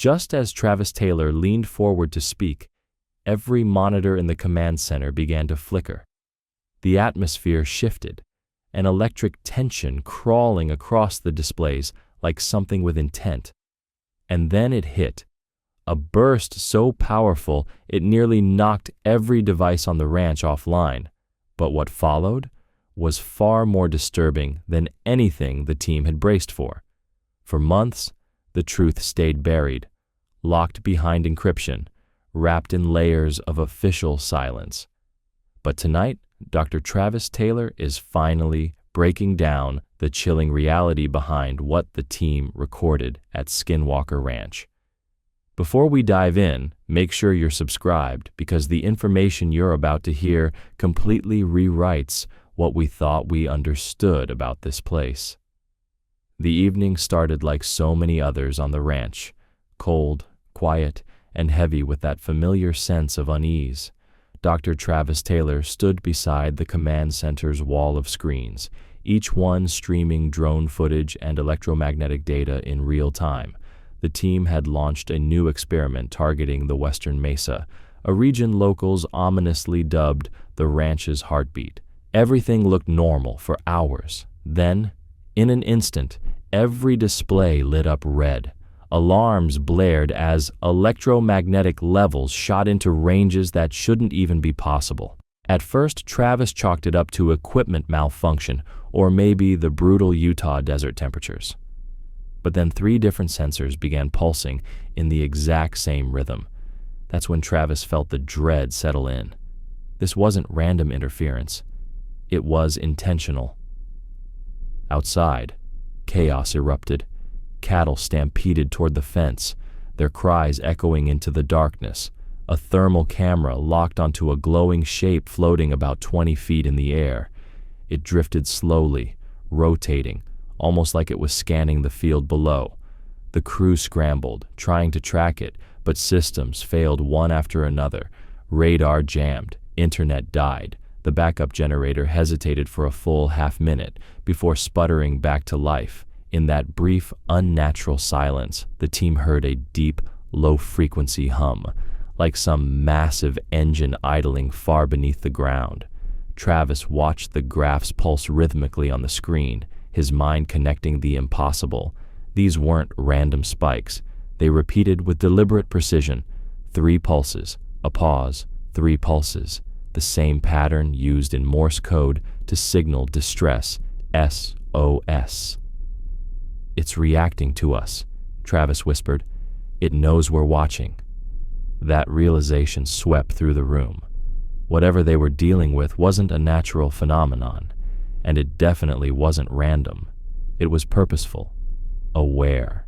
Just as Travis Taylor leaned forward to speak, every monitor in the command center began to flicker. The atmosphere shifted, an electric tension crawling across the displays like something with intent. And then it hit, a burst so powerful it nearly knocked every device on the ranch offline. But what followed was far more disturbing than anything the team had braced for. For months, the truth stayed buried, locked behind encryption, wrapped in layers of official silence. But tonight, Dr. Travis Taylor is finally breaking down the chilling reality behind what the team recorded at Skinwalker Ranch. Before we dive in, make sure you're subscribed because the information you're about to hear completely rewrites what we thought we understood about this place. The evening started like so many others on the ranch, cold, quiet, and heavy with that familiar sense of unease. Dr. Travis Taylor stood beside the command center's wall of screens, each one streaming drone footage and electromagnetic data in real time. The team had launched a new experiment targeting the Western Mesa, a region locals ominously dubbed the ranch's heartbeat. Everything looked normal for hours. Then, in an instant, every display lit up red. Alarms blared as electromagnetic levels shot into ranges that shouldn't even be possible. At first, Travis chalked it up to equipment malfunction or maybe the brutal Utah desert temperatures. But then 3 different sensors began pulsing in the exact same rhythm. That's when Travis felt the dread settle in. This wasn't random interference. It was intentional. Outside, chaos erupted. Cattle stampeded toward the fence, their cries echoing into the darkness. A thermal camera locked onto a glowing shape floating about 20 feet in the air. It drifted slowly, rotating, almost like it was scanning the field below. The crew scrambled, trying to track it, but systems failed one after another. Radar jammed, internet died. The backup generator hesitated for a full half-minute before sputtering back to life. In that brief, unnatural silence, the team heard a deep, low-frequency hum, like some massive engine idling far beneath the ground. Travis watched the graphs pulse rhythmically on the screen, his mind connecting the impossible. These weren't random spikes. They repeated with deliberate precision. 3 pulses, a pause, 3 pulses. The same pattern used in Morse code to signal distress, SOS. "It's reacting to us," Travis whispered. "It knows we're watching." That realization swept through the room. Whatever they were dealing with wasn't a natural phenomenon, and it definitely wasn't random. It was purposeful, aware,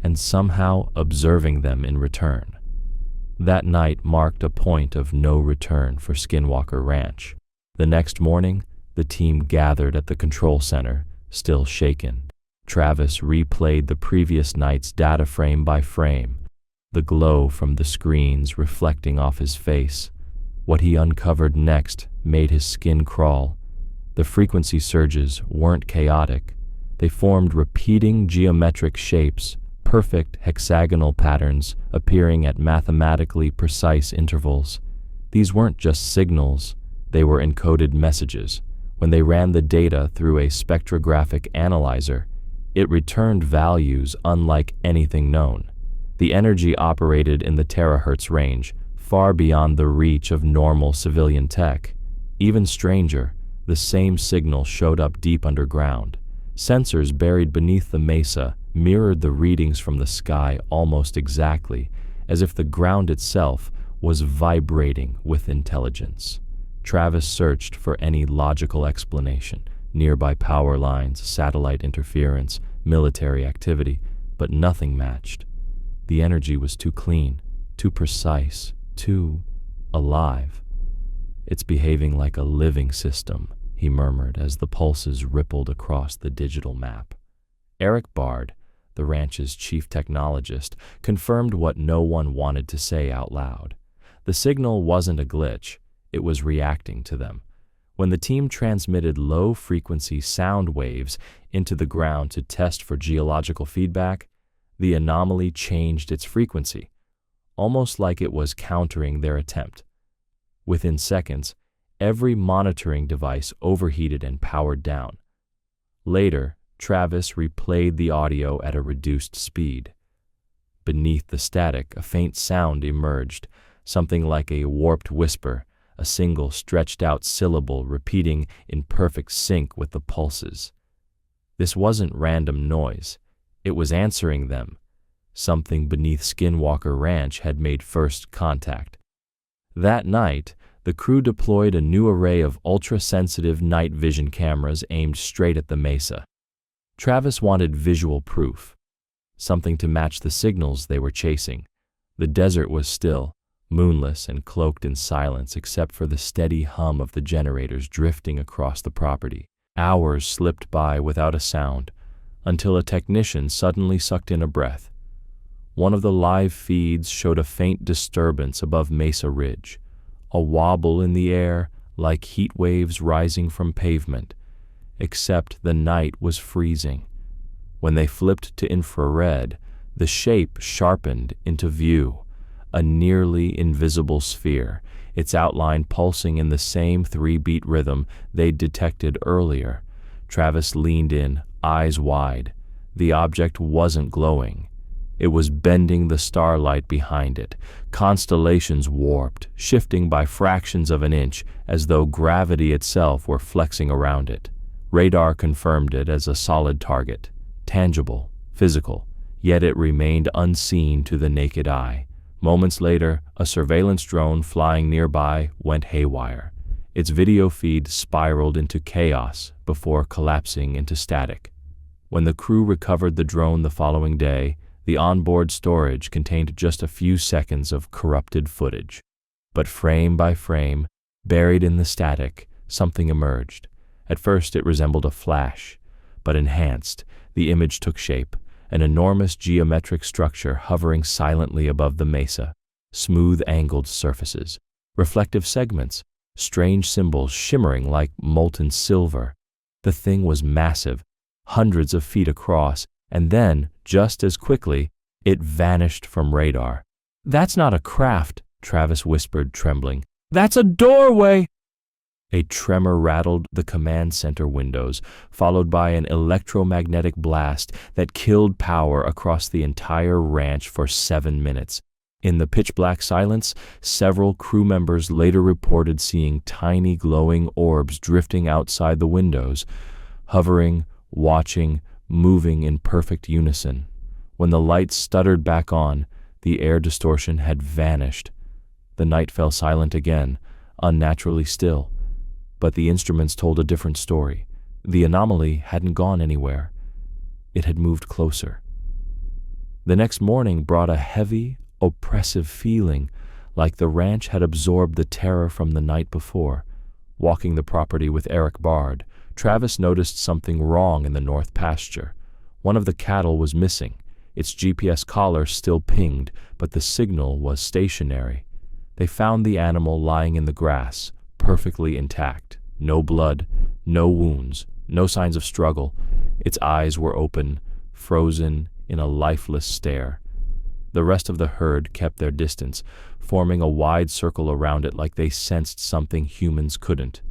and somehow observing them in return. That night marked a point of no return for Skinwalker Ranch. The next morning, the team gathered at the control center, still shaken. Travis replayed the previous night's data frame by frame, the glow from the screens reflecting off his face. What he uncovered next made his skin crawl. The frequency surges weren't chaotic. They formed repeating geometric shapes, perfect hexagonal patterns appearing at mathematically precise intervals. These weren't just signals, they were encoded messages. When they ran the data through a spectrographic analyzer, it returned values unlike anything known. The energy operated in the terahertz range, far beyond the reach of normal civilian tech. Even stranger, the same signal showed up deep underground. Sensors buried beneath the mesa mirrored the readings from the sky almost exactly, as if the ground itself was vibrating with intelligence. Travis searched for any logical explanation: nearby power lines, satellite interference, military activity, but nothing matched. The energy was too clean, too precise, too alive. "It's behaving like a living system," he murmured as the pulses rippled across the digital map. Eric Bard, the ranch's chief technologist, confirmed what no one wanted to say out loud. The signal wasn't a glitch, it was reacting to them. When the team transmitted low-frequency sound waves into the ground to test for geological feedback, The anomaly changed its frequency, almost like it was countering their attempt. Within seconds, every monitoring device overheated and powered down. Later, Travis replayed the audio at a reduced speed. Beneath the static, a faint sound emerged, something like a warped whisper, a single stretched-out syllable repeating in perfect sync with the pulses. This wasn't random noise. It was answering them. Something beneath Skinwalker Ranch had made first contact. That night, the crew deployed a new array of ultra-sensitive night vision cameras aimed straight at the mesa. Travis wanted visual proof, something to match the signals they were chasing. The desert was still, moonless and cloaked in silence except for the steady hum of the generators drifting across the property. Hours slipped by without a sound, until a technician suddenly sucked in a breath. One of the live feeds showed a faint disturbance above Mesa Ridge, a wobble in the air like heat waves rising from pavement, except the night was freezing. When they flipped to infrared, the shape sharpened into view, a nearly invisible sphere, its outline pulsing in the same 3-beat rhythm they'd detected earlier. Travis leaned in, eyes wide. The object wasn't glowing. It was bending the starlight behind it, constellations warped, shifting by fractions of an inch as though gravity itself were flexing around it. Radar confirmed it as a solid target, tangible, physical, yet it remained unseen to the naked eye. Moments later, a surveillance drone flying nearby went haywire. Its video feed spiraled into chaos before collapsing into static. When the crew recovered the drone the following day, the onboard storage contained just a few seconds of corrupted footage. But frame by frame, buried in the static, something emerged. At first it resembled a flash, but enhanced, the image took shape, an enormous geometric structure hovering silently above the mesa, smooth angled surfaces, reflective segments, strange symbols shimmering like molten silver. The thing was massive, hundreds of feet across, and then, just as quickly, it vanished from radar. "That's not a craft," Travis whispered, trembling. "That's a doorway!" A tremor rattled the command center windows, followed by an electromagnetic blast that killed power across the entire ranch for 7 minutes. In the pitch-black silence, several crew members later reported seeing tiny glowing orbs drifting outside the windows, hovering, watching, moving in perfect unison. When the lights stuttered back on, the air distortion had vanished. The night fell silent again, unnaturally still. But the instruments told a different story. The anomaly hadn't gone anywhere. It had moved closer. The next morning brought a heavy, oppressive feeling, like the ranch had absorbed the terror from the night before. Walking the property with Eric Bard, Travis noticed something wrong in the north pasture. One of the cattle was missing. Its GPS collar still pinged, but the signal was stationary. They found the animal lying in the grass, perfectly intact. No blood, no wounds, no signs of struggle. Its eyes were open, frozen in a lifeless stare. The rest of the herd kept their distance, forming a wide circle around it like they sensed something humans couldn't.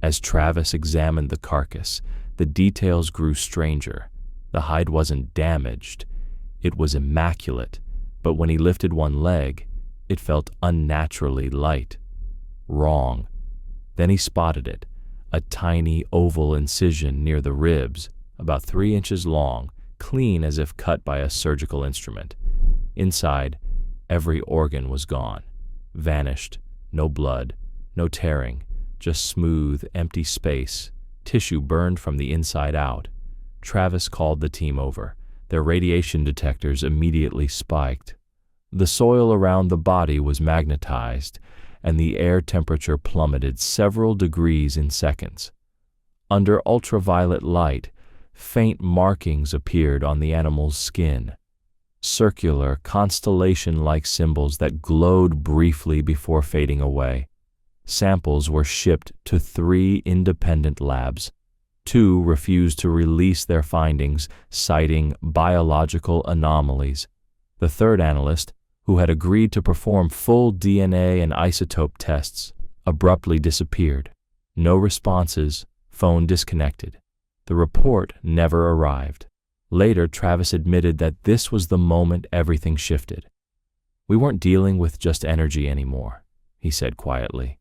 As Travis examined the carcass, the details grew stranger. The hide wasn't damaged. It was immaculate, but when he lifted one leg, it felt unnaturally light. Wrong. Then he spotted it, a tiny oval incision near the ribs, about 3 inches long, clean as if cut by a surgical instrument. Inside, every organ was gone, vanished, no blood, no tearing, just smooth, empty space, tissue burned from the inside out. Travis called the team over. Their radiation detectors immediately spiked. The soil around the body was magnetized, and the air temperature plummeted several degrees in seconds. Under ultraviolet light, faint markings appeared on the animal's skin, circular, constellation-like symbols that glowed briefly before fading away. Samples were shipped to 3 independent labs. Two refused to release their findings, citing biological anomalies. The third analyst, who had agreed to perform full DNA and isotope tests, abruptly disappeared. No responses, phone disconnected. The report never arrived. Later, Travis admitted that this was the moment everything shifted. "We weren't dealing with just energy anymore," he said quietly.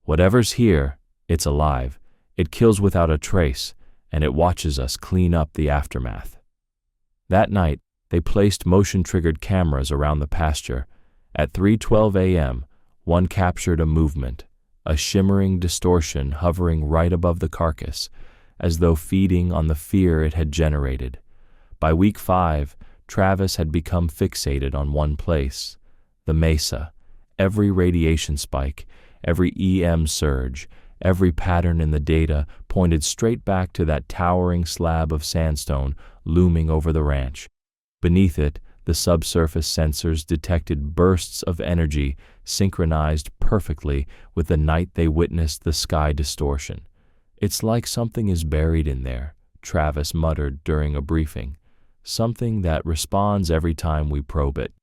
"Whatever's here, it's alive. It kills without a trace, and it watches us clean up the aftermath." That night, they placed motion-triggered cameras around the pasture. At 3:12 a.m., one captured a movement, a shimmering distortion hovering right above the carcass, as though feeding on the fear it had generated. By week 5, Travis had become fixated on one place, the mesa. Every radiation spike, every EM surge, every pattern in the data pointed straight back to that towering slab of sandstone looming over the ranch. Beneath it, the subsurface sensors detected bursts of energy synchronized perfectly with the night they witnessed the sky distortion. "It's like something is buried in there," Travis muttered during a briefing. "Something that responds every time we probe it."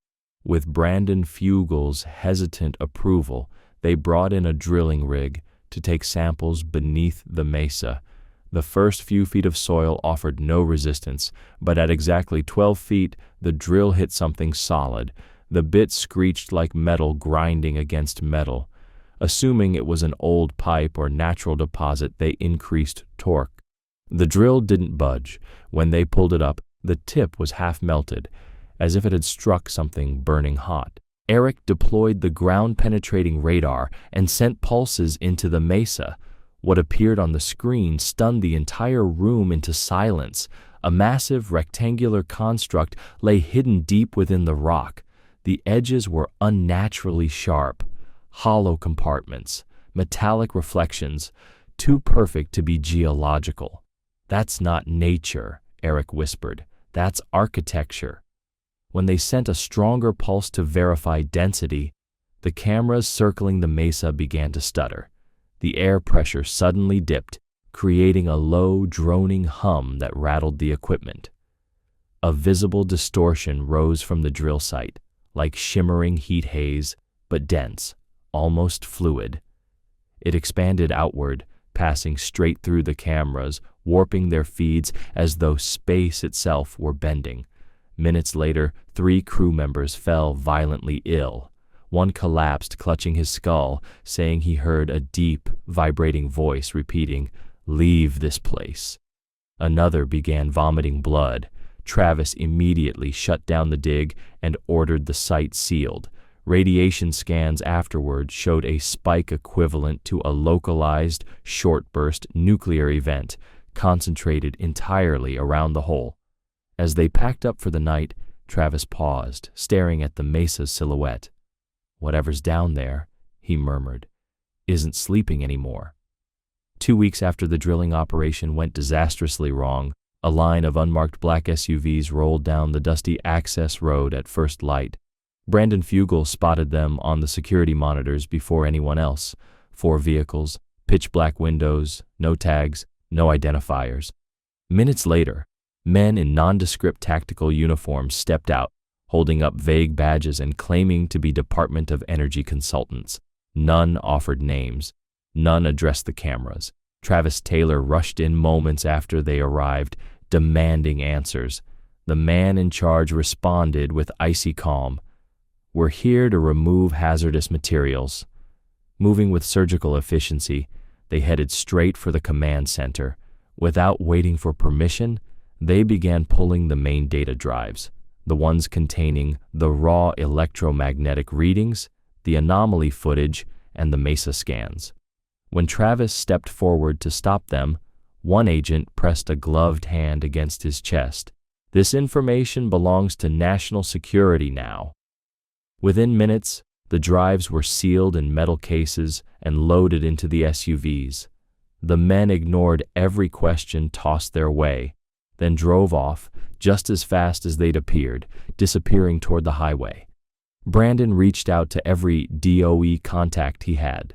With Brandon Fugel's hesitant approval, they brought in a drilling rig to take samples beneath the mesa. The first few feet of soil offered no resistance, but at exactly 12 feet, the drill hit something solid. The bit screeched like metal grinding against metal. Assuming it was an old pipe or natural deposit, they increased torque. The drill didn't budge. When they pulled it up, the tip was half melted, as if it had struck something burning hot. Eric deployed the ground-penetrating radar and sent pulses into the mesa. What appeared on the screen stunned the entire room into silence. A massive rectangular construct lay hidden deep within the rock. The edges were unnaturally sharp, hollow compartments, metallic reflections, too perfect to be geological. "That's not nature," Eric whispered. "That's architecture." When they sent a stronger pulse to verify density, the cameras circling the mesa began to stutter. The air pressure suddenly dipped, creating a low, droning hum that rattled the equipment. A visible distortion rose from the drill site, like shimmering heat haze, but dense, almost fluid. It expanded outward, passing straight through the cameras, warping their feeds as though space itself were bending. Minutes later, 3 crew members fell violently ill. One collapsed, clutching his skull, saying he heard a deep, vibrating voice repeating, "Leave this place." Another began vomiting blood. Travis immediately shut down the dig and ordered the site sealed. Radiation scans afterward showed a spike equivalent to a localized, short-burst nuclear event, concentrated entirely around the hole. As they packed up for the night, Travis paused, staring at the mesa's silhouette. "Whatever's down there," he murmured, "isn't sleeping anymore." 2 weeks after the drilling operation went disastrously wrong, a line of unmarked black SUVs rolled down the dusty access road at first light. Brandon Fugel spotted them on the security monitors before anyone else. 4 vehicles, pitch-black windows, no tags, no identifiers. Minutes later, men in nondescript tactical uniforms stepped out, holding up vague badges and claiming to be Department of Energy consultants. None offered names. None addressed the cameras. Travis Taylor rushed in moments after they arrived, demanding answers. The man in charge responded with icy calm. "We're here to remove hazardous materials." Moving with surgical efficiency, they headed straight for the command center. Without waiting for permission, they began pulling the main data drives, the ones containing the raw electromagnetic readings, the anomaly footage, and the mesa scans. When Travis stepped forward to stop them, one agent pressed a gloved hand against his chest. "This information belongs to national security now." Within minutes, the drives were sealed in metal cases and loaded into the SUVs. The men ignored every question tossed their way, then drove off just as fast as they'd appeared, disappearing toward the highway. Brandon reached out to every DOE contact he had.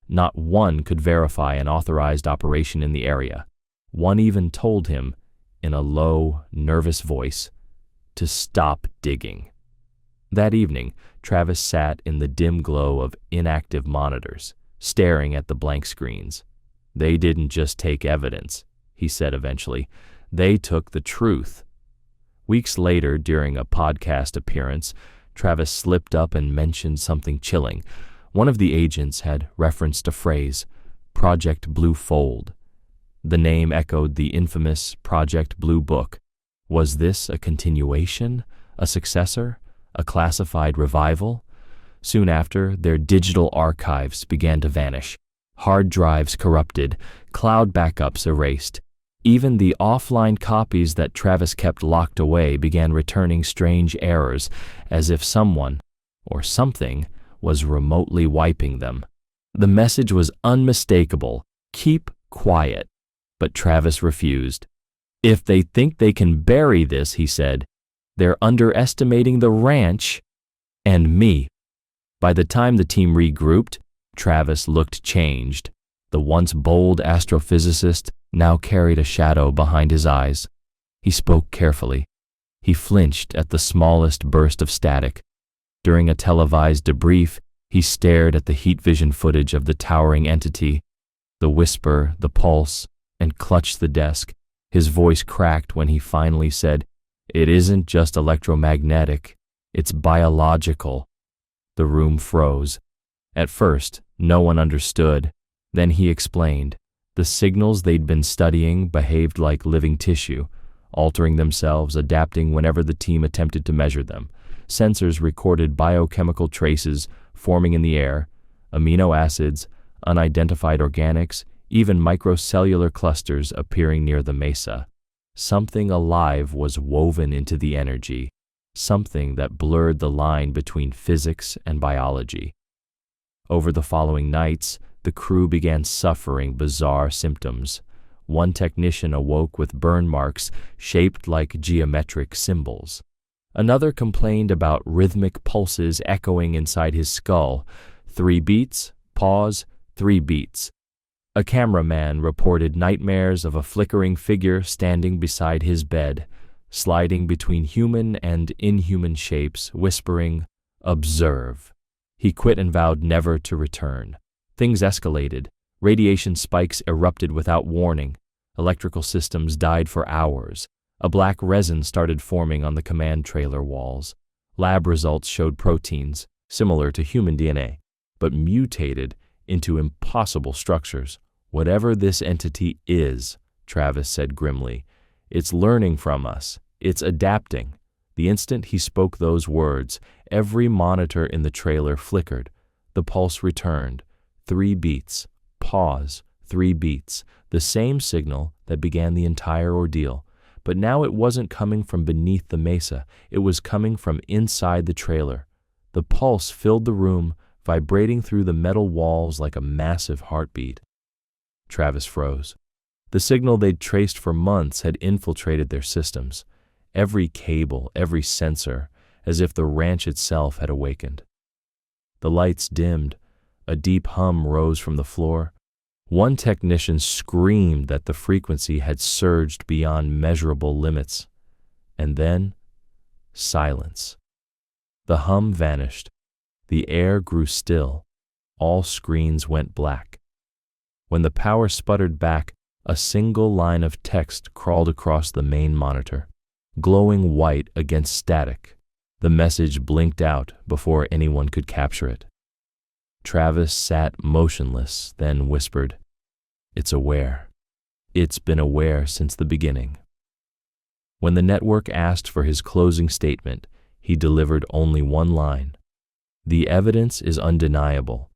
Not one could verify an authorized operation in the area. One even told him, in a low, nervous voice, to stop digging. That evening, Travis sat in the dim glow of inactive monitors, staring at the blank screens. "They didn't just take evidence," he said eventually. "They took the truth." Weeks later, during a podcast appearance, Travis slipped up and mentioned something chilling. One of the agents had referenced a phrase, Project Blue Fold. The name echoed the infamous Project Blue Book. Was this a continuation, a successor, a classified revival? Soon after, their digital archives began to vanish. Hard drives corrupted, cloud backups erased. Even the offline copies that Travis kept locked away began returning strange errors, as if someone, or something, was remotely wiping them. The message was unmistakable: keep quiet. But Travis refused. "If they think they can bury this," he said, "they're underestimating the ranch and me." By the time the team regrouped, Travis looked changed. The once bold astrophysicist now carried a shadow behind his eyes. He spoke carefully. He flinched at the smallest burst of static. During a televised debrief, he stared at the heat vision footage of the towering entity, the whisper, the pulse, and clutched the desk. His voice cracked when he finally said, "It isn't just electromagnetic, it's biological." The room froze. At first, no one understood. Then he explained. The signals they'd been studying behaved like living tissue, altering themselves, adapting whenever the team attempted to measure them. Sensors recorded biochemical traces forming in the air, amino acids, unidentified organics, even microcellular clusters appearing near the mesa. Something alive was woven into the energy, something that blurred the line between physics and biology. Over the following nights, the crew began suffering bizarre symptoms. One technician awoke with burn marks shaped like geometric symbols. Another complained about rhythmic pulses echoing inside his skull. 3 beats, pause, 3 beats. A cameraman reported nightmares of a flickering figure standing beside his bed, sliding between human and inhuman shapes, whispering, "Observe." He quit and vowed never to return. Things escalated. Radiation spikes erupted without warning. Electrical systems died for hours. A black resin started forming on the command trailer walls. Lab results showed proteins, similar to human DNA, but mutated into impossible structures. "Whatever this entity is," Travis said grimly, "it's learning from us. It's adapting." The instant he spoke those words, every monitor in the trailer flickered. The pulse returned. 3 beats. Pause. 3 beats. The same signal that began the entire ordeal. But now it wasn't coming from beneath the mesa. It was coming from inside the trailer. The pulse filled the room, vibrating through the metal walls like a massive heartbeat. Travis froze. The signal they'd traced for months had infiltrated their systems. Every cable, every sensor, as if the ranch itself had awakened. The lights dimmed. A deep hum rose from the floor. One technician screamed that the frequency had surged beyond measurable limits. And then, silence. The hum vanished. The air grew still. All screens went black. When the power sputtered back, a single line of text crawled across the main monitor, glowing white against static. The message blinked out before anyone could capture it. Travis sat motionless, then whispered, "It's aware. It's been aware since the beginning." When the network asked for his closing statement, he delivered only one line. "The evidence is undeniable.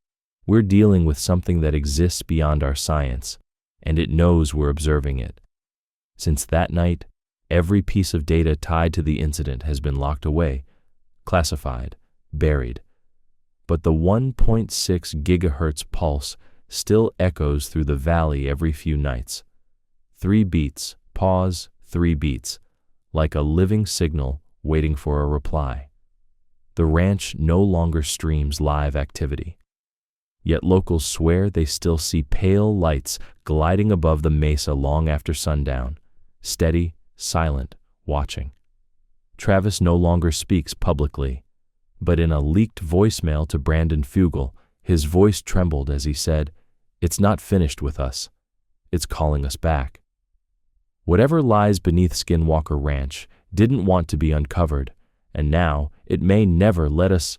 We're dealing with something that exists beyond our science, and it knows we're observing it. Since that night, every piece of data tied to the incident has been locked away, classified, buried. But the 1.6 gigahertz pulse still echoes through the valley every few nights. 3 beats, pause, 3 beats, like a living signal waiting for a reply. The ranch no longer streams live activity. Yet locals swear they still see pale lights gliding above the mesa long after sundown, steady, silent, watching. Travis no longer speaks publicly, but in a leaked voicemail to Brandon Fugel, his voice trembled as he said, "It's not finished with us. It's calling us back." Whatever lies beneath Skinwalker Ranch didn't want to be uncovered, and now it may never let us